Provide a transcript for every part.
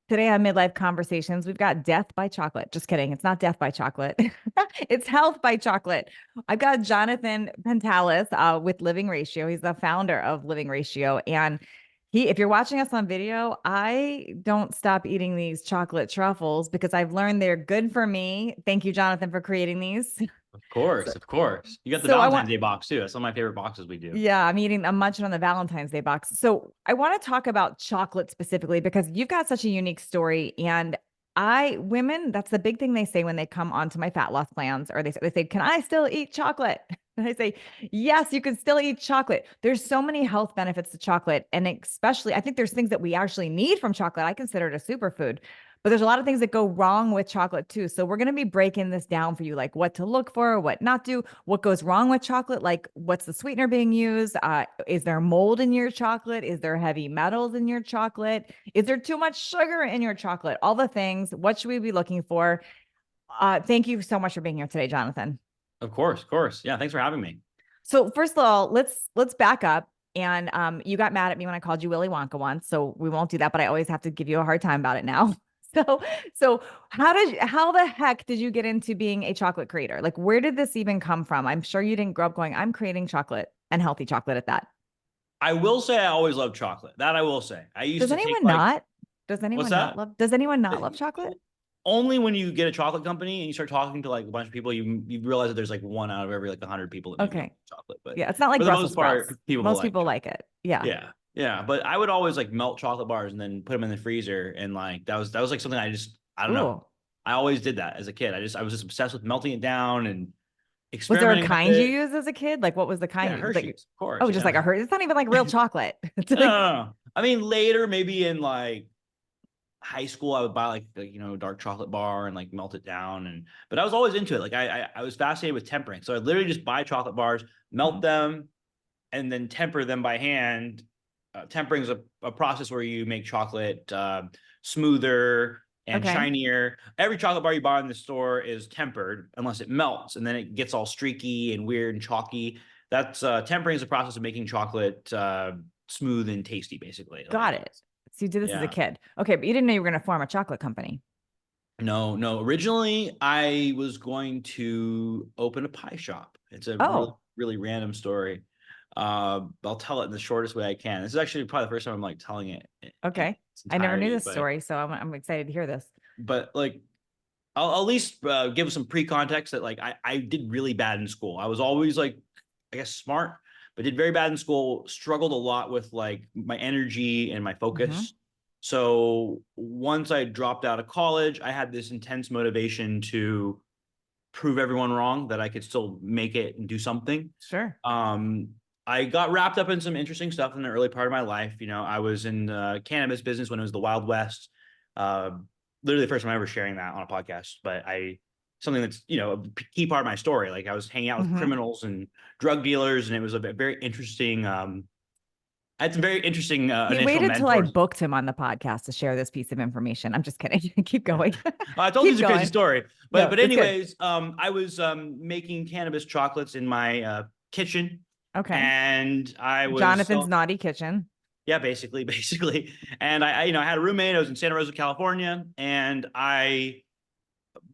Today on Midlife Conversations, we've got death by chocolate. Just kidding. It's not death by chocolate. It's health by chocolate. I've got Jonathon Pantalis with Living Ratio. He's the founder of Living Ratio. And if you're watching us on video, I don't stop eating these chocolate truffles because I've learned they're good for me. Thank you, Jonathan, for creating these. Of So, course, of course. You got the so I want Valentine's Day box too. That's one of my favorite boxes we do. Yeah, I'm munching on the Valentine's Day box. So I want to talk about chocolate specifically because you've got such a unique story. And women, that's the big thing they say when they come onto my fat loss plans, or they say, can I still eat chocolate? And I say, yes, you can still eat chocolate. There's so many health benefits to chocolate. And especially, I think there's things that we actually need from chocolate. I consider it a superfood. But there's a lot of things that go wrong with chocolate too. So we're going to be breaking this down for you, like what to look for, what not do, what goes wrong with chocolate, like what's the sweetener being used? Is there mold in your chocolate? Is there heavy metals in your chocolate? Is there too much sugar in your chocolate? All the things. What should we be looking for? Thank you so much for being here today, Jonathan. Of course, of course. Yeah, thanks for having me. So first of all, let's back up. And you got mad at me when I called you Willy Wonka once, so we won't do that. But I always have to give you a hard time about it now. So, so how the heck did you get into being a chocolate creator? Like, where did this even come from? I'm sure you didn't grow up going, I'm creating chocolate and healthy chocolate at that. I will say I always loved chocolate. That I will say. I used Does to take anyone like, not? Does what's anyone not that? love? Does anyone not love chocolate? Only when you get a chocolate company and you start talking to like a bunch of people, you realize that there's like one out of every like 100 people that maybe don't Okay. like chocolate. But Yeah, it's not like for the Brussels most part, sprouts. people Most like people chocolate. like it. Yeah. Yeah. Yeah. But I would always like melt chocolate bars and then put them in the freezer. And like that was like something I don't know. Ooh. I always did that as a kid. I was just obsessed with melting it down and Was there a experimenting with kind you it. used as a kid? Like, what was the Yeah, kind? Like, Hershey's, of course. oh, just Yeah. like a Hershey. It's not even like real chocolate. It's No, no, like, no. I mean, later, maybe in like high school, I would buy like dark chocolate bar and like melt it down. But I was always into it. Like I was fascinated with tempering. So I literally just buy chocolate bars, melt Mhm. them, and then temper them by hand. Tempering is a process where you make chocolate smoother and Okay. shinier. Every chocolate bar you buy in the store is tempered unless it melts, and then it gets all streaky and weird and chalky. That's tempering is a process of making chocolate smooth and tasty, basically. Got Like, it. So you did this as a yeah. kid. Okay, but you didn't know you were going to form a chocolate company. No, no. Originally, I was going to open a pie shop. It's a really, Oh, really random story. I'll tell it in the shortest way I can. This is actually probably the first time I'm like telling it in okay. its I never knew entirety, this story, so I'm excited to hear this. like I'll at least give some pre-context that like I did really bad in school. I was always like, I guess smart, but did very bad in school, struggled a lot with like my energy and my Hmm. focus. So once I dropped out of college, I had this intense motivation to prove everyone wrong that I could still make it and do something. Sure. Um, I got wrapped up in some interesting stuff in the early part of my life. I was in the cannabis business when it was the Wild West. Uh, Literally the first time I ever sharing that on a podcast, but something that's a key part of my story. Like I was hanging out with Hmm. criminals and drug dealers, and it was a very interesting. I had some very interesting He initial waited till I mentors. booked him on the podcast to share this piece of information. I'm just kidding. Keep going. I told you Keep it's a crazy going. story, but No, but it's good. anyways, I was making cannabis chocolates in my kitchen, Okay. and I was Jonathan's so naughty kitchen. yeah, basically, basically, and I had a roommate. I was in Santa Rosa, California, and I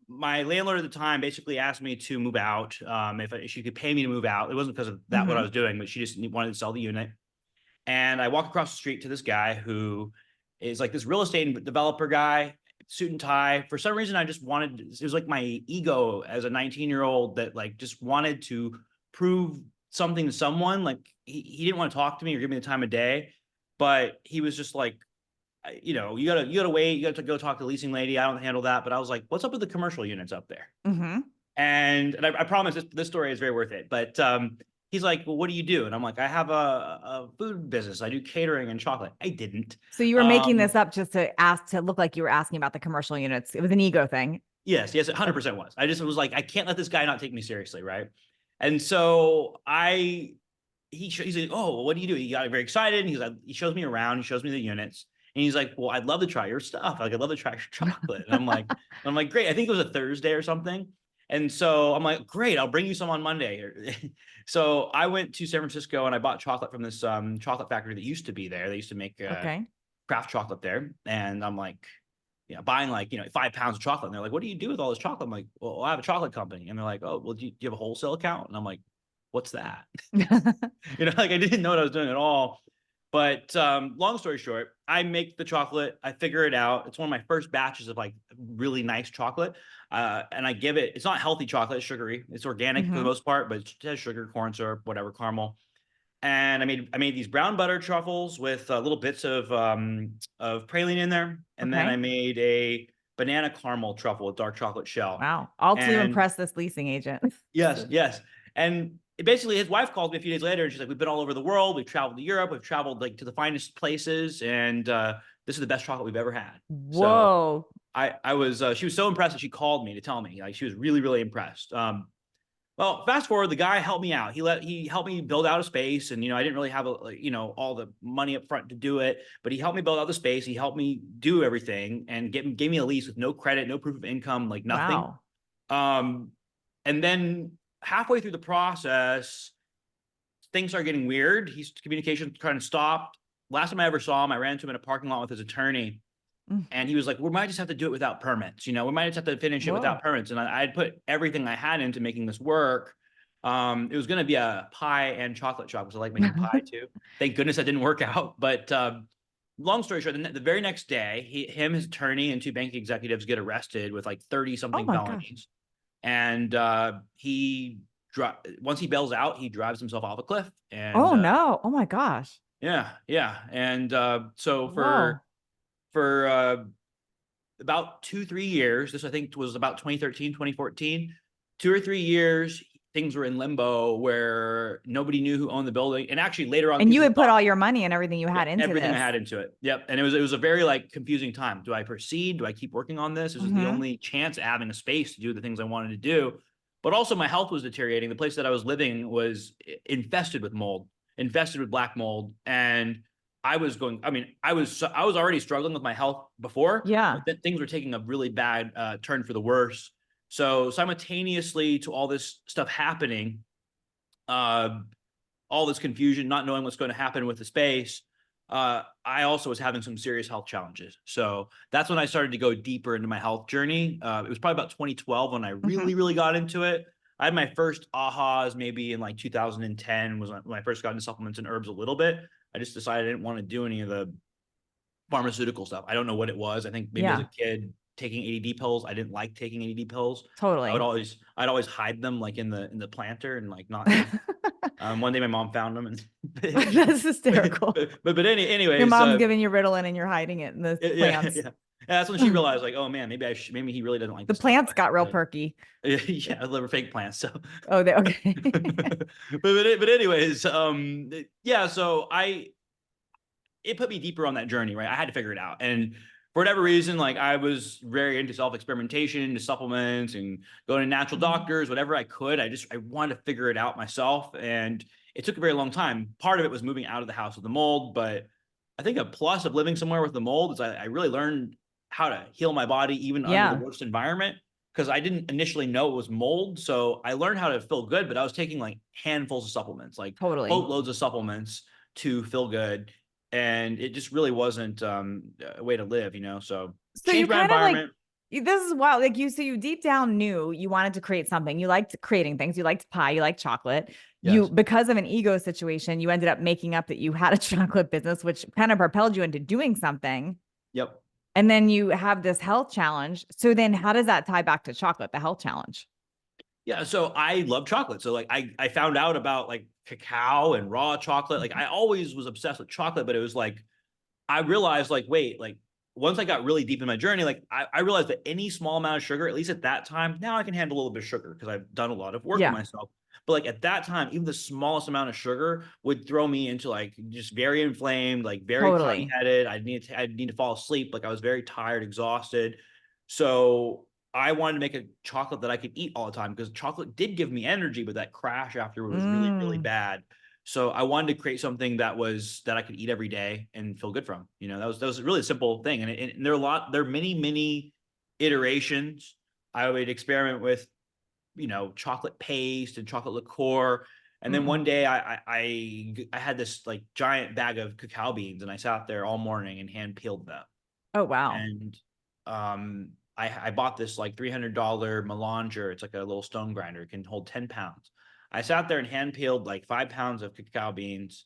my landlord at the time basically asked me to move out. If she could pay me to move out, it wasn't because of that what I Hmm. was doing, but she just wanted to sell the unit. And I walk across the street to this guy who is like this real estate developer guy, suit and tie. For some reason, I just wanted, it was like my ego as a 19-year-old that like just wanted to prove something to someone. Like he didn't want to talk to me or give me the time of day, but he was just like, you gotta wait. You got to go talk to the leasing lady. I don't handle that. But I was like, what's up with the commercial units up there? Hmm. And I promise this story is very worth it. But he's like, well, what do you do? And I'm like, I have a food business. I do catering and chocolate. I didn't. So you were making Um, this up just to ask to look like you were asking about the commercial units. It was an ego thing. yes, yes, Okay. 100% was. I just was like, I can't let this guy not take me seriously, right? And so he's like, oh, well, what do you do? He got very excited. And he's like, he shows me around. He shows me the units. And he's like, well, I'd love to try your stuff. Like, I'd love to try your chocolate. And I'm like, great. I think it was a Thursday or something. And so I'm like, great, I'll bring you some on Monday. So I went to San Francisco and I bought chocolate from this chocolate factory that used to be there. They used to make Okay. craft chocolate there. And I'm like, buying like, 5 pounds of chocolate. And they're like, what do you do with all this chocolate? I'm like, well, I have a chocolate company. And they're like, oh, well, do you have a wholesale account? And I'm like, what's that? Like I didn't know what I was doing at all. But long story short, I make the chocolate. I figure it out. It's one of my first batches of like really nice chocolate. And I give it, it's not healthy chocolate, it's sugary. It's organic for the Hmm. most part, but it has sugar, corn syrup, whatever, caramel. And I made these brown butter truffles with little bits of praline in there. And then I Okay. made a banana caramel truffle with dark chocolate shell. Wow. All to And impress this leasing agent. yes, yes. And basically, his wife called me a few days later, and she's like, "We've been all over the world. We've traveled to Europe. We've traveled like to the finest places, and this is the best chocolate we've ever had." So Whoa. I was she was so impressed that she called me to tell me, like she was really really impressed. Well, fast forward, the guy helped me out. He helped me build out a space, and I didn't really have all the money up front to do it, but he helped me build out the space. He helped me do everything and gave me a lease with no credit, no proof of income, like nothing. Wow. Um, and then halfway through the process, things started getting weird. His communication kind of stopped. Last time I ever saw him, I ran into him in a parking lot with his attorney, Mm. and he was like, "We might just have to do it without permits. We might just have to finish it Whoa. without permits." And I had put everything I had into making this work. It was going to be a pie and chocolate shop because I like making pie too. Thank goodness that didn't work out. But long story short, the very next day, his attorney, and two bank executives get arrested with like 30 Oh something my gosh. felonies. And once he bails out, he drives himself off a cliff. And Oh no. Oh my gosh. yeah, yeah. And so Whoa. for about 2 3 years, this I think was about 2013 2014, 2 or 3 years, things were in limbo where nobody knew who owned the building. And actually later on, And you people had put thought, all your money and everything you yeah, had into everything I this. had into it. Yep. And it was a very like confusing time. Do I proceed? Do I keep working on this? This is the Hmm. only chance of having a space to do the things I wanted to do. But also my health was deteriorating. The place that I was living was infested with mold, infested with black mold. And I was already struggling with my health before, but Yeah. then things were taking a really bad turn for the worse. So simultaneously to all this stuff happening, uh, all this confusion, not knowing what's going to happen with the space, I also was having some serious health challenges. So that's when I started to go deeper into my health journey. It was probably about 2012 when I Hmm. really, really got into it. I had my first ahas maybe in like 2010 was when I first got into supplements and herbs a little bit. I just decided I didn't want to do any of the pharmaceutical stuff. I don't know what it was. I think maybe as a Yeah. kid taking ADD pills, I didn't like taking ADD pills. Totally. I'd always hide them like in the planter and like not give. One day my mom found them and That's hysterical. Your anyways, mom's giving you Ritalin and you're hiding it in the yeah, plants. yeah. And that's when she realized like, oh man, maybe he really doesn't like The this stuff. plants got real perky. Yeah, liver fake plants. So, Oh, they okay. but anyways, yeah. So it put me deeper on that journey, right? I had to figure it out. And for whatever reason, like I was very into self-experimentation, into supplements and going to natural Mhm. doctors, whatever I could. I wanted to figure it out myself. And it took a very long time. Part of it was moving out of the house with the mold, but I think a plus of living somewhere with the mold is I really learned how to heal my body even under the Yeah, worst environment because I didn't initially know it was mold. So I learned how to feel good, but I was taking like handfuls of supplements, like totally. boatloads of supplements to feel good, and it just really wasn't a way to live. So So you change my kind of like environment. this is wild. Like so you deep down knew you wanted to create something. You liked creating things. You liked pie. You liked chocolate. You, Yes. because of an ego situation, you ended up making up that you had a chocolate business, which kind of propelled you into doing something. Yep. And then you have this health challenge. So then how does that tie back to chocolate, the health challenge? Yeah. So I love chocolate. So like I found out about like cacao and raw chocolate. Like I always was obsessed with chocolate, but it was like I realized like, wait, like once I got really deep in my journey, like I realized that any small amount of sugar, at least at that time, now I can handle a little bit of sugar because I've done a lot of work on Yeah, myself. But like at that time, even the smallest amount of sugar would throw me into like just very inflamed, like very cloudy totally. headed. I'd need to fall asleep. Like I was very tired, exhausted. So I wanted to make a chocolate that I could eat all the time because chocolate did give me energy, but that crash after was really, really Mm, bad. So I wanted to create something that I could eat every day and feel good from. That was a really simple thing. And there are many iterations. I would experiment with, chocolate paste and chocolate liqueur. And then mm-mm. one day I had this like giant bag of cacao beans and I sat there all morning and hand peeled them. Oh, wow. And I bought this like $300 Melanger. It's like a little stone grinder. It can hold 10 pounds. I sat there and hand peeled like 5 pounds of cacao beans,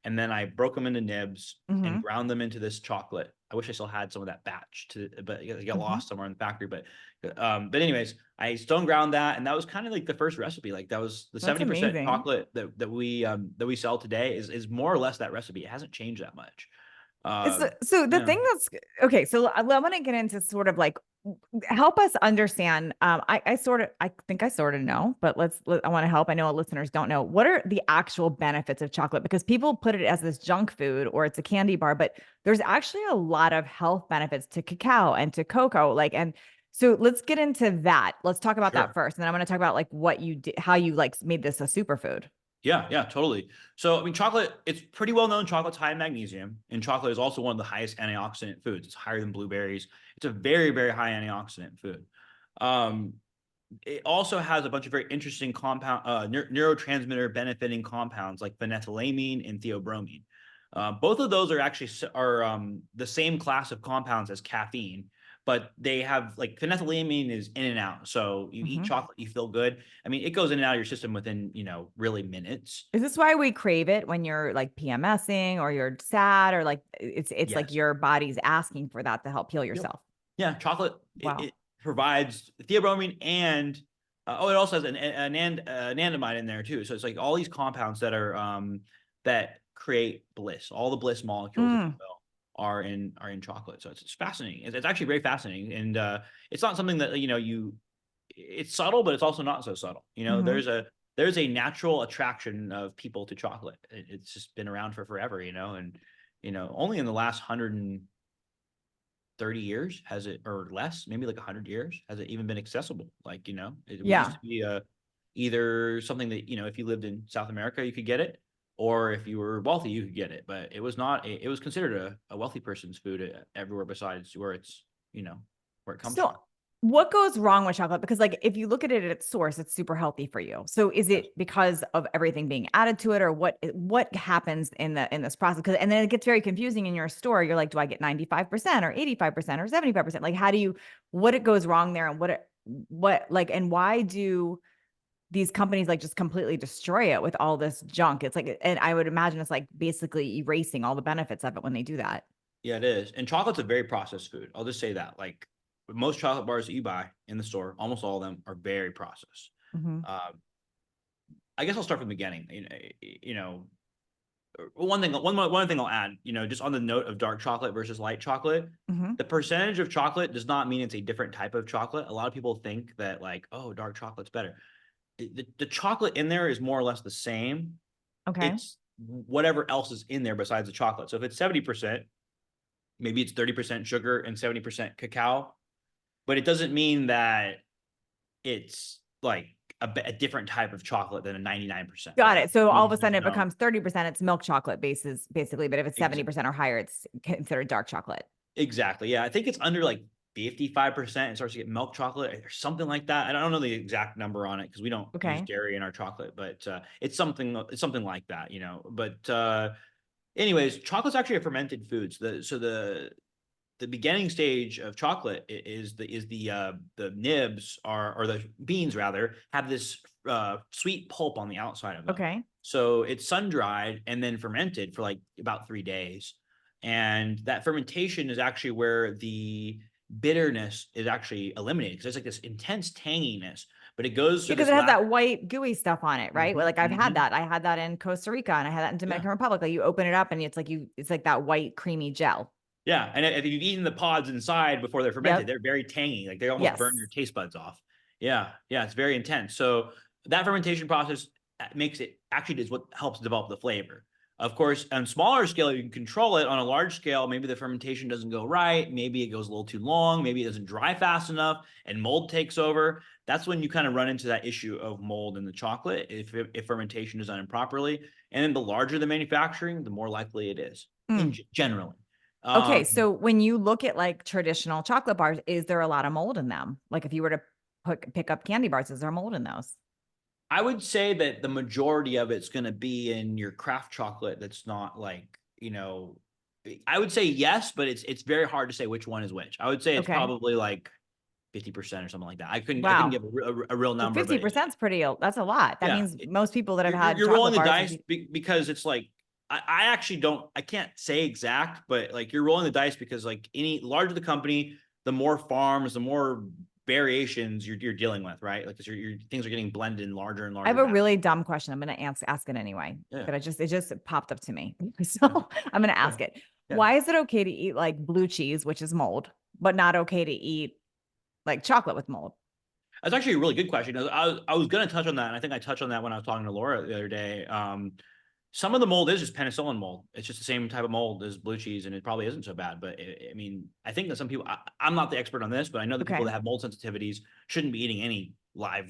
and then I broke them into nibs and Mm-hmm. ground them into this chocolate. I wish I still had some of that batch but it got Mm-hmm. lost somewhere in the factory. But anyways, I stone ground that, and that was kind of like the first recipe. Like that was the That's 70% amazing. chocolate that we sell today is more or less that recipe. It hasn't changed that much. So, so the Yeah, thing that's okay, so I want to get into sort of like help us understand. I think I sort of know, but I want to help. I know listeners don't know what are the actual benefits of chocolate because people put it as this junk food or it's a candy bar, but there's actually a lot of health benefits to cacao and to cocoa. Like, and so let's get into that. Let's talk about that sure. first, and then I'm going to talk about like what you did, how you like made this a superfood. Yeah, yeah, totally. So, I mean, chocolate, it's pretty well known chocolate's high in magnesium, and chocolate is also one of the highest antioxidant foods. It's higher than blueberries. It's a very, very high antioxidant food. Um, it also has a bunch of very interesting neurotransmitter benefiting compounds like phenethylamine and theobromine. Both of those are actually the same class of compounds as caffeine, but they have like phenethylamine is in and out. So you eat Mhm. chocolate, you feel good. I mean, it goes in and out of your system within, really minutes. Is this why we crave it when you're like PMSing or you're sad or like it's like Yes. your body's asking for that to help heal Yep. yourself? Yeah, chocolate Wow. it provides theobromine and it also has anandamide in there too. So it's like all these compounds that create bliss. All the bliss molecules, if you Mm, will, are in chocolate. So it's fascinating. It's actually very fascinating, and it's not something that It's subtle, but it's also not so subtle. hmm. There's a natural attraction of people to chocolate. It's just been around for forever, and only in the last 130 years has it, or less, maybe like 100 years, has it even been accessible. Like, we used Yeah. to be either something that, if you lived in South America, you could get it, or if you were wealthy, you could get it. But it was not, it was considered a wealthy person's food everywhere besides where it comes So from. what goes wrong with chocolate? Because like if you look at it at its source, it's super healthy for you. So is Yes. it because of everything being added to it or what happens in this process? Because and then it gets very confusing in your store. You're like, do I get 95% or 85% or 75%? Like how do you what it goes wrong there and what like and why do these companies like just completely destroy it with all this junk? It's like and I would imagine it's like basically erasing all the benefits of it when they do that. Yeah, it is. And chocolate's a very processed food. I'll just say that. Like most chocolate bars that you buy in the store, almost all of them are very processed. Mm-hmm. Um, I guess I'll start from the beginning. One thing I'll add, just on the note of dark chocolate versus light chocolate, Mm-hmm. the percentage of chocolate does not mean it's a different type of chocolate. A lot of people think that like, oh, dark chocolate's better. The chocolate in there is more or less the same. Okay. It's whatever else is in there besides the chocolate. So if it's 70%, maybe it's 30% sugar and 70% cacao, but it doesn't mean that it's like a different type of chocolate than a 99%. Got Like it. So all of a there's sudden it no becomes 30%, it's milk chocolate basis, basically. But if it's exa- 70% or higher, it's considered dark chocolate. exactly. Yeah, I think it's under like 55%. It starts to get milk chocolate or something like that. I don't know the exact number on it because we don't use Okay. dairy in our chocolate, but it's something like that, But anyways, chocolate's actually a fermented food. So the beginning stage of chocolate is the nibs are, or the beans rather, have this sweet pulp on the outside of them. Okay. So it's sun dried and then fermented for like about 3 days, and that fermentation is actually where the bitterness is actually eliminated because there's like this intense tanginess, but it goes through Because this it has last. that white gooey stuff on it, right? Well, Mhm, like I've had mhm. that. I had that in Costa Rica and I had that in Yeah. Dominican Republic. Like you open it up and it's like that white creamy gel. Yeah, and if you've eaten the pods inside before they're fermented, Yep. they're very tangy. Like they almost burn your Yes. taste buds off. Yeah, yeah, it's very intense. So that fermentation process makes it actually is what helps develop the flavor. Of course, on smaller scale, you can control it. On a large scale, maybe the fermentation doesn't go right. Maybe it goes a little too long. Maybe it doesn't dry fast enough, and mold takes over. That's when you kind of run into that issue of mold in the chocolate if fermentation is done improperly. And then the larger the manufacturing, the more likely it is Mm. generally. Okay. Um, So when you look at like traditional chocolate bars, is there a lot of mold in them? Like if you were to pick up candy bars, is there mold in those? I would say that the majority of it's going to be in your craft chocolate that's not like, I would say yes, but it's very hard to say which one is which. I would say it's Okay. probably like 50% or something like that. I couldn't Wow. give a real So number, but 50% is that's a lot. That yeah, means most people that have you're had you're rolling chocolate the bars have dice because it's like I actually I can't say exact, but like you're rolling the dice because like any larger the company, the more farms, the more variations you're dealing with, right? Like because your things are getting blended in larger and I have larger a batches. really dumb question. I'm going to ask it anyway, Yeah, but it just popped up to me. yeah, So I'm going to yeah, ask it. yeah. Why is it okay to eat like blue cheese, which is mold, but not okay to eat like chocolate with mold? That's actually a really good question. I was going to touch on that, and I think I touched on that when I was talking to Laura the other day. Some of the mold is just penicillin mold. It's just the same type of mold as blue cheese, and it probably isn't so bad. But I mean, I think that some people, I'm not the expert on this, but I know that people Okay. that have mold sensitivities shouldn't be eating any live,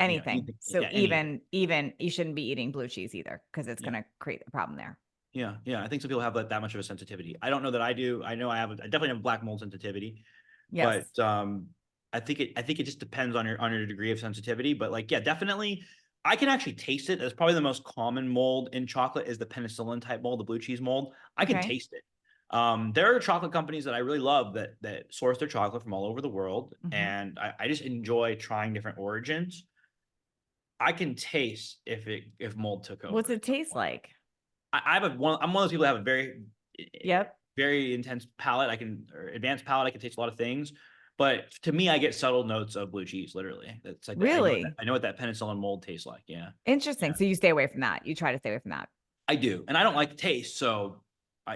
Anything. anything, So yeah, any, even you shouldn't be eating blue cheese either because it's yeah, going to create a problem there. yeah. I think some people have that much of a sensitivity. I don't know that I do. I know I definitely have a black mold sensitivity, Yes. but I think it just depends on your degree of sensitivity. But like, yeah, definitely. I can actually taste it. That's probably the most common mold in chocolate is the penicillin type mold, the blue cheese mold. I can Okay. taste it. There are chocolate companies that I really love that source their chocolate from all over the world, Mhm. and I just enjoy trying different origins. I can taste if mold took What's over at it some taste point. like? I'm one of those people that have a Yep. very intense palate. Or advanced palate. I can taste a lot of things, but to me, I get subtle notes of blue cheese. Literally, it's like Really I know what that penicillin mold tastes like. Yeah, interesting. yeah, So you stay away from that. You try to stay away from that. I do, and I don't like the taste. So,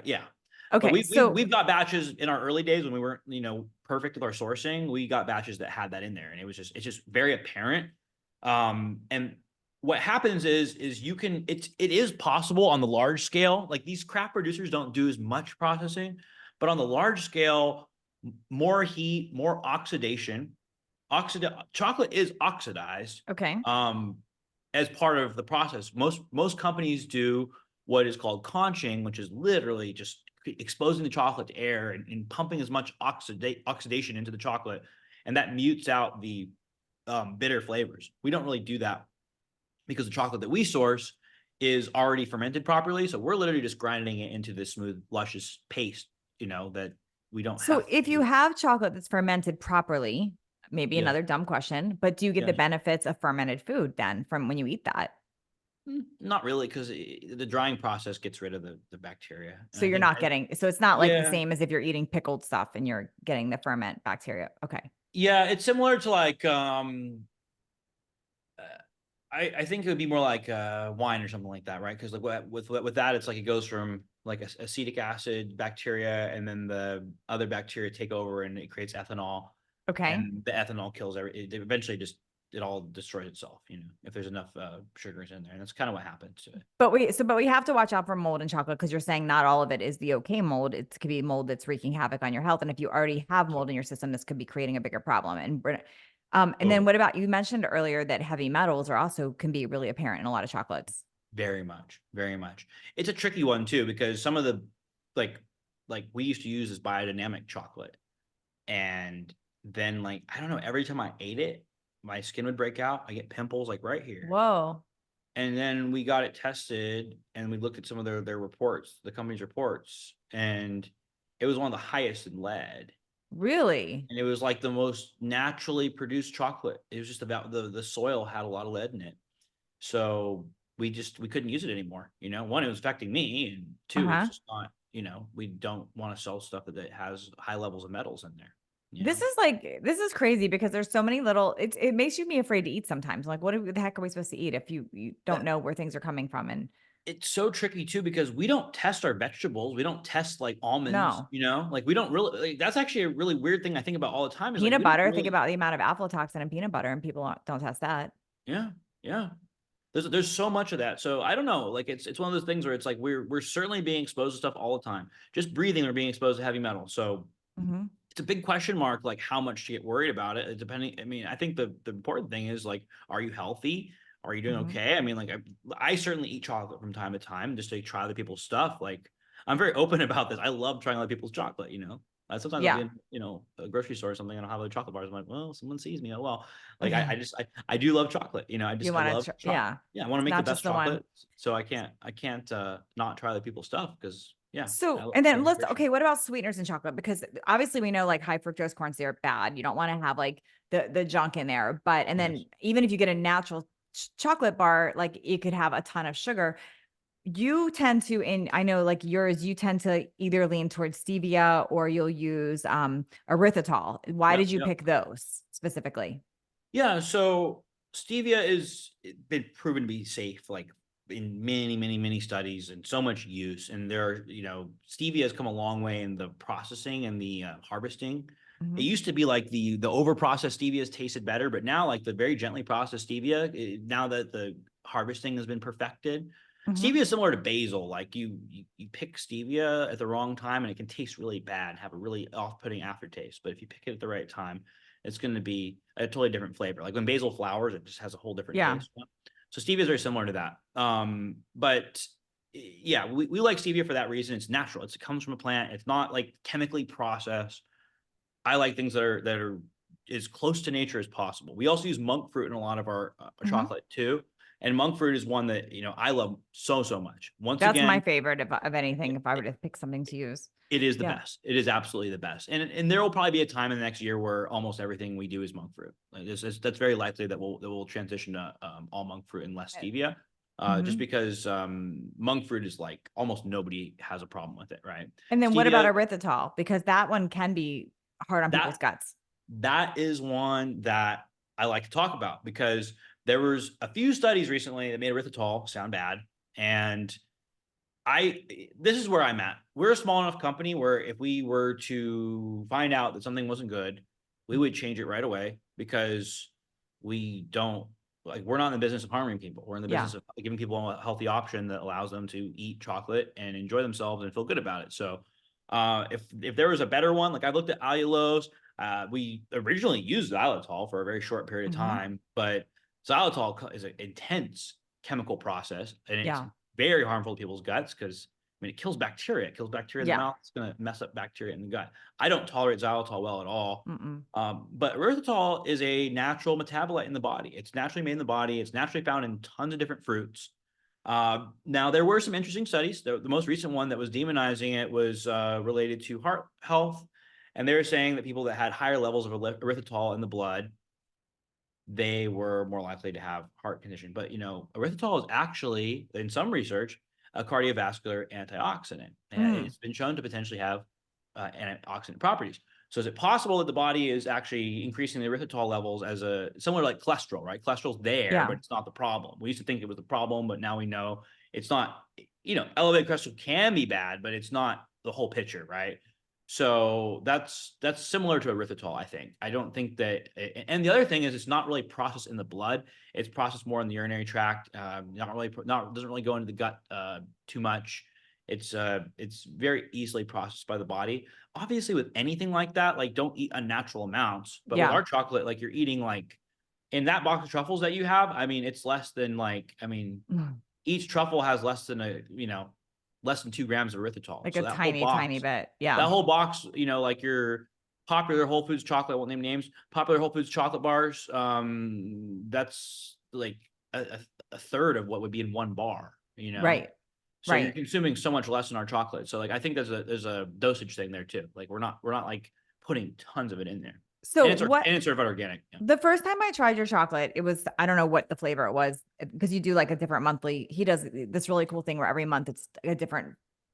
yeah. But Okay. So we've got batches in our early days when we weren't perfect with our sourcing. We got batches that had that in there, and it's just very apparent. And what happens is it is possible on the large scale. Like these craft producers don't do as much processing, but on the large scale, more heat, more oxidation. Chocolate is oxidized okay. um, as part of the process. Most companies do what is called conching, which is literally just exposing the chocolate to air and pumping as much oxidation into the chocolate, and that mutes out the bitter flavors. We don't really do that because the chocolate that we source is already fermented properly. So we're literally just grinding it into this smooth, luscious paste, that we don't So have to if you do. have chocolate that's fermented properly, maybe Yeah. another dumb question, but do you get Yeah. the benefits of fermented food then from when you eat that? Not really, because the drying process gets rid of the bacteria. And So I you're think, not getting, so it's not like the yeah, same as if you're eating pickled stuff and you're getting the ferment bacteria. Okay. yeah, it's similar to like, uh, I think it would be more like wine or something like that, right? Because like with that, it's like it goes from like acetic acid bacteria, and then the other bacteria take over, and it creates ethanol, Okay. and the ethanol kills it eventually just it all destroys itself, if there's enough sugars in there, and that's kind of what happens to it. But we have to watch out for mold in chocolate because you're saying not all of it is the okay mold. It could be mold that's wreaking havoc on your health. And if you already have mold in your system, this could be creating a bigger problem. And then Totally. what about you mentioned earlier that heavy metals are also can be really apparent in a lot of chocolates. Very much, very much. It's a tricky one too because some of the like we used to use this biodynamic chocolate, and then like I don't know, every time I ate it, my skin would break out. I get pimples like right here. Whoa. And then we got it tested, and we looked at some of their reports, the company's reports, and it was one of the highest in lead. Really? And it was like the most naturally produced chocolate. It was just about the soil had a lot of lead in it. So we couldn't use it anymore. One, it was affecting me, and two, it's Uh-huh. just not, we don't want to sell stuff that has high levels of metals in there. This is crazy because there's so many little it makes you be afraid to eat sometimes. Like the heck are we supposed to eat if you don't That know where things are coming from and it's so tricky too because we don't test our vegetables. We don't test like almonds, no. like we don't really like, that's actually a really weird thing I think about all the time is like Peanut we don't butter, think really. about the amount of aflatoxin in peanut butter and people don't test that. Yeah, yeah. There's so much of that. So I don't know. Like it's one of those things where it's like we're certainly being exposed to stuff all the time. Just breathing, we're being exposed to heavy metal. So Mhm. it's a big question mark, like how much to get worried about it. Depending, I mean, I think the important thing is like, are you healthy? Are you doing Mhm. okay? I mean, like I certainly eat chocolate from time to time just to try other people's stuff. Like I'm very open about this. I love trying other people's chocolate. Sometimes I'll be Yeah. in a grocery store or something and I'll have other chocolate bars. I'm like, well, someone sees me. Oh well. Like I You just I do love chocolate. I want love to chocolate. yeah. Yeah, I want to It's make the not just best the one. chocolate. So I can't not try other people's stuff because Yeah. So, and then let's, For sure. okay, what about sweeteners in chocolate? Because obviously we know like high fructose corn syrup bad. You don't want to have like the junk in there. But, and then Yes. even if you get a natural chocolate bar, like it could have a ton of sugar. You tend to, in I know like yours, you tend to either lean towards stevia or you'll use erythritol. Why Yep. did you Yep. pick those specifically? Yeah. So stevia is been proven to be safe, like in many, many, many studies and so much use. And there are, stevia has come a long way in the processing and the harvesting. It Mhm. used to be like the over processed stevias tasted better, but now like the very gently processed stevia, now that the harvesting has been perfected, Mhm. stevia is similar to basil. Like you pick stevia at the wrong time and it can taste really bad, have a really off-putting aftertaste. But if you pick it at the right time, it's going to be a totally different flavor. Like when basil flowers, it just has a whole different Yeah. taste. So stevia is very similar to that. But yeah, we like stevia for that reason. It's natural. It comes from a plant. It's not like chemically processed. I like things that are as close to nature as possible. We also use monk fruit in a lot of our Mhm. chocolate too. And monk fruit is one that, I love so much. Once That's my again, favorite of anything if I were to pick something to use. it is the Yeah. best. It is absolutely the best. And there will probably be a time in the next year where almost everything we do is monk fruit. Like that's very likely that we'll transition to all monk fruit and less stevia. Just Mhm. because monk fruit is like almost nobody has a problem with it, right? And then what about Stevia, erythritol? Because that one can be hard on people's that guts. that is one that I like to talk about because there was a few studies recently that made erythritol sound bad. And I this is where I'm at. We're a small enough company where if we were to find out that something wasn't good, we would change it right away because we don't like we're not in the business of harming people. We're in the Yeah. business of giving people a healthy option that allows them to eat chocolate and enjoy themselves and feel good about it. So if there was a better one, like I looked at allulose, we originally used xylitol for a very short period of Mhm. time, but xylitol is an intense chemical process and it's Yeah. very harmful to people's guts because I mean it kills bacteria. It kills bacteria in the Yeah. mouth. It's going to mess up bacteria in the gut. I don't tolerate xylitol well at all. Mm-mm. But erythritol is a natural metabolite in the body. It's naturally made in the body. It's naturally found in tons of different fruits. Now, there were some interesting studies. The most recent one that was demonizing it was related to heart health. And they were saying that people that had higher levels of erythritol in the blood they were more likely to have heart condition. But erythritol is actually, in some research, a cardiovascular antioxidant, and Mm. it's been shown to potentially have antioxidant properties. So is it possible that the body is actually increasing the erythritol levels as a similar like cholesterol, right? Cholesterol's there, but Yeah. it's not the problem. We used to think it was the problem, but now we know it's not. Elevated cholesterol can be bad, but it's not the whole picture, right? So that's similar to erythritol, I think. I don't think that, and the other thing is it's not really processed in the blood. It's processed more in the urinary tract. Not doesn't really go into the gut too much. It's very easily processed by the body. Obviously, with anything like that, like don't eat unnatural amounts. But with Yeah. our chocolate, like you're eating like in that box of truffles that you have. I mean, it's less than like Mm. each truffle has less than 2 grams of erythritol. Like So a tiny, tiny bit. that Yeah. whole box, like your popular Whole Foods chocolate, I won't name names, popular Whole Foods chocolate bars, that's like a third of what would be in one bar. Right. So you're Right. consuming so much less in our chocolate. So like I think there's a dosage thing there too. Like we're not like putting tons of it in there. So And it's what and it's certified organic. Yeah. the first time I tried your chocolate, it was, I don't know what the flavor it was because you do like a different monthly. He does this really cool thing where every month it's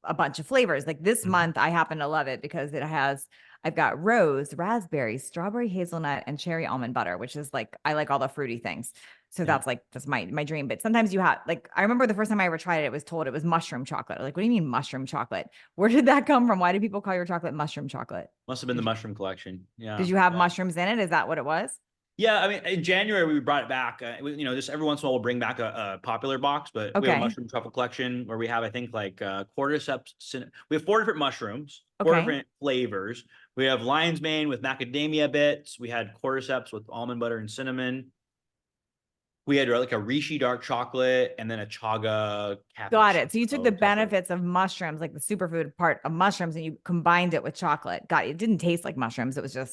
a bunch of flavors. Like this Mhm. month, I happen to love it because I've got rose, raspberry, strawberry, hazelnut, and cherry almond butter, which is like, I like all the fruity things. So Yeah. that's my dream. But sometimes you have, like, I remember the first time I ever tried it, it was told it was mushroom chocolate. Like, what do you mean mushroom chocolate? Where did that come from? Why do people call your chocolate mushroom chocolate? Must have been the Did you, mushroom collection. did Yeah. you have Yeah. mushrooms in it? Is that what it was? Yeah, I mean, in January we brought it back. Just every once in a while we'll bring back a popular box, but we have a Okay. mushroom truffle collection where we have, I think, like cordyceps. We have 4 different mushrooms, four Okay. different flavors. We have lion's mane with macadamia bits. We had cordyceps with almond butter and cinnamon. We had like a Rishi dark chocolate and then a chaga Got it. So you took the cappuccino type of. benefits of mushrooms, like the superfood part of mushrooms, and you combined it with chocolate. Got it. It didn't taste like mushrooms. It was an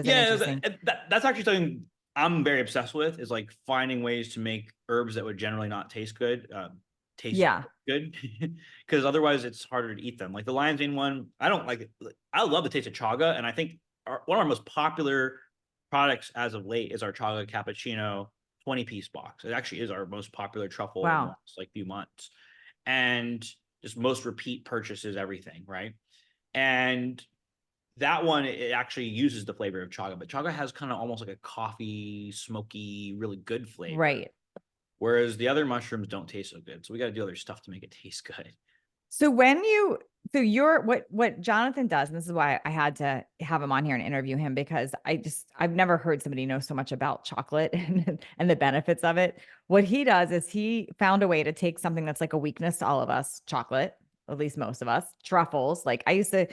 Yeah, interesting. that's actually something I'm very obsessed with is like finding ways to make herbs that would generally not taste good taste Yeah. good because otherwise it's harder to eat them. Like the lion's mane one, I don't like it. I love the taste of chaga, and I think one of our most popular products as of late is our chaga cappuccino 20-piece box. It actually is our most popular truffle in the Wow. last like few months, and just most repeat purchases, everything, right? And that one, it actually uses the flavor of chaga, but chaga has kind of almost like a coffee, smoky, really good flavor. Right. Whereas the other mushrooms don't taste so good. So we got to do other stuff to make it taste good. So when you so you're what Jonathan does, and this is why I had to have him on here and interview him because I've never heard somebody know so much about chocolate and the benefits of it. What he does is he found a way to take something that's like a weakness to all of us, chocolate, at least most of us, truffles. Like I used to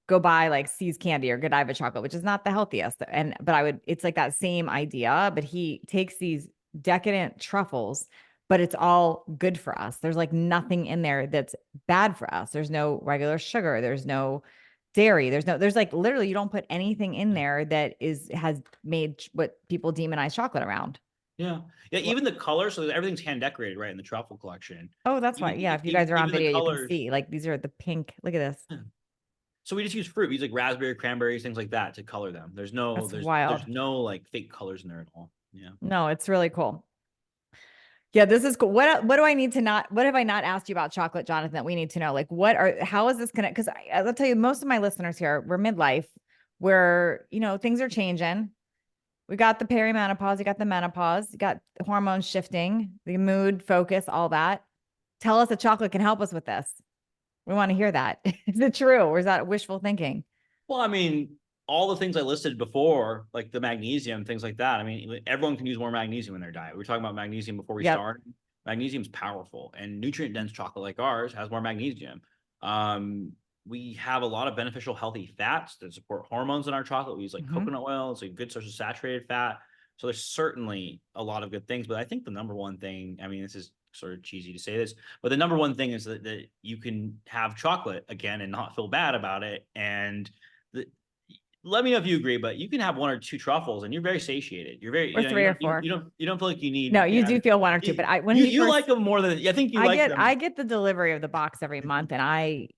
go buy like See's candy or Godiva chocolate, which is not the healthiest. But it's like that same idea, but he takes these decadent truffles, but it's all good for us. There's like nothing in there that's bad for us. There's no regular sugar. There's no dairy. There's like literally you don't put anything in there that has made what people demonize chocolate around. Yeah. Yeah. Even the colors, so everything's hand decorated, right? In the truffle collection. Oh, that's why. Yeah. If you guys are on Even the video, you can colors. see like these are the pink. Look at this. So we just use fruit. We use like raspberry, cranberries, things like that to color them. That's There's wild. no like fake colors in there at all. Yeah. No, it's really cool. Yeah, this is cool. What do I need to not what have I not asked you about chocolate, Jonathan, that we need to know? Like how is this gonna because I'll tell you, most of my listeners here, we're midlife, where things are changing. We got the perimenopause, you got the menopause, you got hormones shifting, the mood, focus, all that. Tell us that chocolate can help us with this. We want to hear that. Is it true? Or is that wishful thinking? Well, I mean, all the things I listed before, like the magnesium, things like that. I mean, everyone can use more magnesium in their diet. We were talking about magnesium before we Yep. started. Magnesium's powerful, and nutrient-dense chocolate like ours has more magnesium. Um, we have a lot of beneficial, healthy fats that support hormones in our chocolate. We use like Mhm. coconut oil; it's a good source of saturated fat. So there's certainly a lot of good things. But I think the number one thing, I mean, this is sort of cheesy to say this, but the number one thing is that you can have chocolate again and not feel bad about it. And the, let me know if you agree, but you can have one or two truffles and you're very satiated. You're very, Or you three or don't, four. you don't feel like you No, need, you do feel one or two, but when he you first like them more than, I think you I like get them. I get the delivery of the box every month and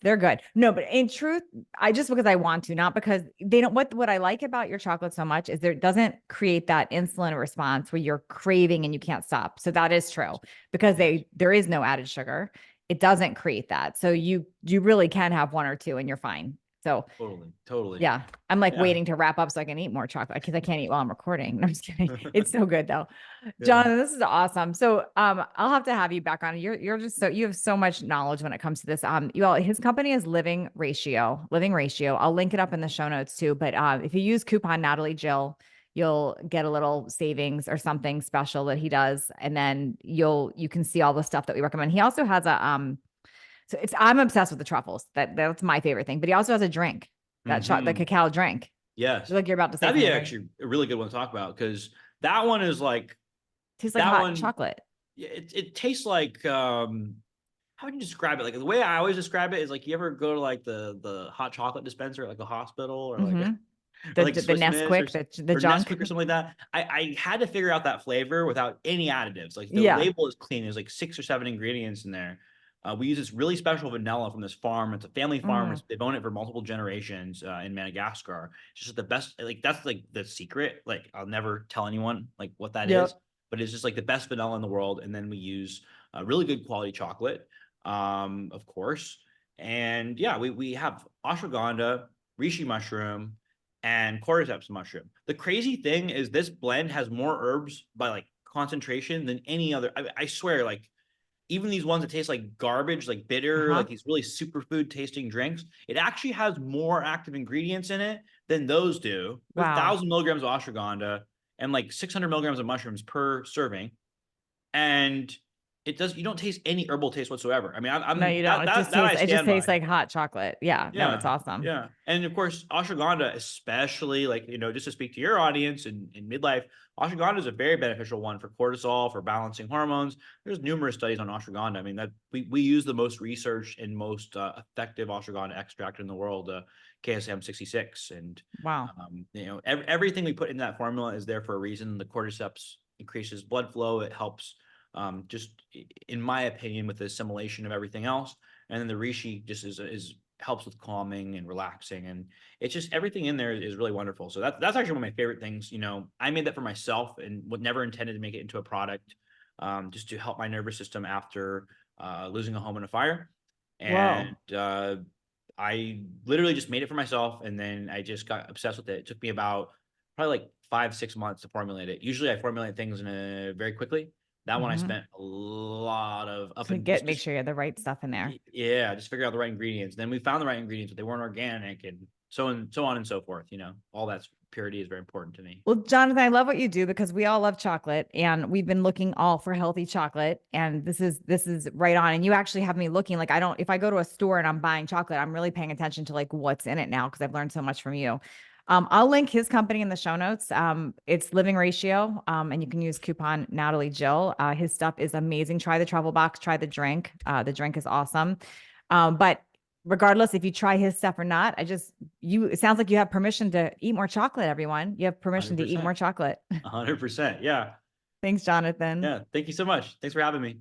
they're good. No, but in truth, I just because I want to, not because they don't what I like about your chocolate so much is there it doesn't create that insulin response where you're craving and you can't stop. So that is true because there is no added sugar. It doesn't create that. So you really can have one or two and you're fine. So Totally, totally. yeah, I'm like Yeah. waiting to wrap up so I can eat more chocolate because I can't eat while I'm recording. No, I'm just kidding. It's so good though. Yeah. Jonathan, this is awesome. So I'll have to have you back on. You're just you have so much knowledge when it comes to this. His company is Living Ratio. I'll link it up in the show notes too. But if you use coupon Natalie Jill, you'll get a little savings or something special that he does. And then you can see all the stuff that we recommend. He also has so I'm obsessed with the truffles. That's my favorite thing. But he also has a drink, the Hmm. cacao drink. Yes. Like you're about to say That'd be something, right? actually a really good one to talk about because that one is like, Tastes like that hot one, chocolate. yeah, it tastes like, how would you describe it? Like the way I always describe it is like you ever go to like the hot chocolate dispenser at like a hospital or like Mm-hmm. or The like the Swiss Miss Nesquik, the or junk. Nesquik or something like that. I had to figure out that flavor without any additives. Like the Yeah. label is clean. There's like 6 or 7 ingredients in there. We use this really special vanilla from this farm. It's a family farm. Mm, They've owned it for multiple generations in Madagascar. It's just the best. Like that's like the secret. Like I'll never tell anyone like what that is, yep. but it's just like the best vanilla in the world. And then we use really good quality chocolate, of course. And yeah, we have ashwagandha, reishi mushroom, and cordyceps mushroom. The crazy thing is this blend has more herbs by like concentration than any other. I swear, like even these ones that taste like garbage, like bitter, Uh-huh. like these really superfood tasting drinks, it actually has more active ingredients in it than those do. With Wow. 1,000 milligrams of ashwagandha and like 600 milligrams of mushrooms per serving, and you don't taste any herbal taste whatsoever. I mean, No, I'm you don't. that I It just stand tastes by. like hot chocolate. Yeah. No, it's Yeah, awesome. yeah. And of course, ashwagandha, especially like, just to speak to your audience in midlife, ashwagandha is a very beneficial one for cortisol, for balancing hormones. There's numerous studies on ashwagandha. I mean, that we use the most researched and most effective ashwagandha extract in the world, KSM 66. And, Wow. everything we put in that formula is there for a reason. The cordyceps increases blood flow. It helps just in my opinion, with the assimilation of everything else. And then the reishi just is helps with calming and relaxing, and it's just everything in there is really wonderful. So that's actually one of my favorite things. I made that for myself and would never intended to make it into a product, just to help my nervous system after losing a home in a fire. Whoa. And I literally just made it for myself, and then I just got obsessed with it. It took me about probably like 5, 6 months to formulate it. Usually I formulate things in a very quickly. That one I Hmm. spent a lot of up To and make just sure you have the right stuff in there. yeah, just figure out the right ingredients. Then we found the right ingredients, but they weren't organic, and so on and so forth. All that's purity is very important to me. Well, Jonathan, I love what you do because we all love chocolate and we've been looking all for healthy chocolate. And this is right on. And you actually have me looking like I don't, if I go to a store and I'm buying chocolate, I'm really paying attention to like what's in it now because I've learned so much from you. I'll link his company in the show notes. It's Living Ratio, and you can use coupon Natalie Jill. His stuff is amazing. Try the travel box, try the drink. The drink is awesome. But regardless if you try his stuff or not, it sounds like you have permission to eat more chocolate, everyone. You have permission to eat 100%. more chocolate. 100%. Yeah. Thanks, Jonathan. Yeah. Thank you so much. Thanks for having me.